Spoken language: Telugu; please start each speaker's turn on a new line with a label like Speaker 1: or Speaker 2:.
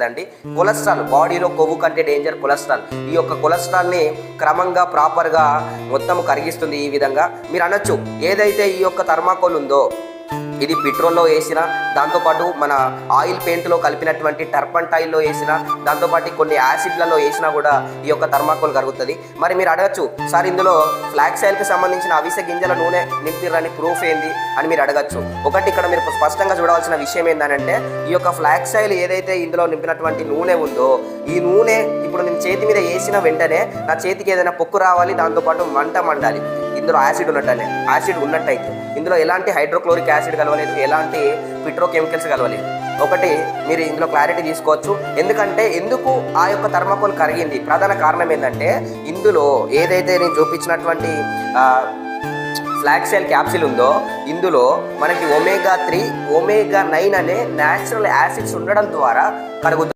Speaker 1: దండి కొలెస్ట్రాల్ బాడీలో కొవ్వు కంటే డేంజర్ కొలెస్ట్రాల్. ఈ యొక్క కొలెస్ట్రాల్ని క్రమంగా ప్రాపర్గా మొత్తం కరిగిస్తుంది. ఈ విధంగా మీరు అనొచ్చు, ఏదైతే ఈ యొక్క థర్మాకోల్ ఉందో ఇది పెట్రోల్లో వేసిన, దాంతోపాటు మన ఆయిల్ పెయింట్లో కలిపినటువంటి టర్పంటైల్లో వేసిన, దాంతోపాటు కొన్ని యాసిడ్లలో వేసినా కూడా ఈ యొక్క థర్మాకోల్ కరుగుతుంది. మరి మీరు అడగచ్చు, సార్ ఇందులో ఫ్లాక్స్ ఆయిల్కి సంబంధించిన అవిసె గింజల నూనె నింపిరని ప్రూఫ్ ఏంది అని మీరు అడగచ్చు. ఒకటి ఇక్కడ మీరు స్పష్టంగా చూడవలసిన విషయం ఏంటంటే, ఈ యొక్క ఫ్లాక్స్ ఆయిల్ ఏదైతే ఇందులో నింపినటువంటి నూనె ఉందో, ఈ నూనె ఇప్పుడు నేను చేతి మీద వేసిన వెంటనే నా చేతికి ఏదైనా పొక్కు రావాలి, దాంతోపాటు మంట మండాలి. ఇందులో యాసిడ్ ఉన్నట్టయితే ఇందులో ఎలాంటి హైడ్రోక్లోరిక్ యాసిడ్ కలవలేదు, ఎలాంటి పెట్రోకెమికల్స్ కలవలేదు. ఒకటి మీరు ఇందులో క్లారిటీ తీసుకోవచ్చు. ఎందుకు ఆ యొక్క థర్మాకోల్ కరిగింది, ప్రధాన కారణం ఏంటంటే, ఇందులో ఏదైతే నేను చూపించినటువంటి ఫ్లాక్స్ ఆయిల్ క్యాప్సిల్ ఉందో ఇందులో మనకి ఒమేగా 3, ఒమేగా 9 అనే న్యాచురల్ యాసిడ్స్ ఉండడం ద్వారా కరుగుతుంది.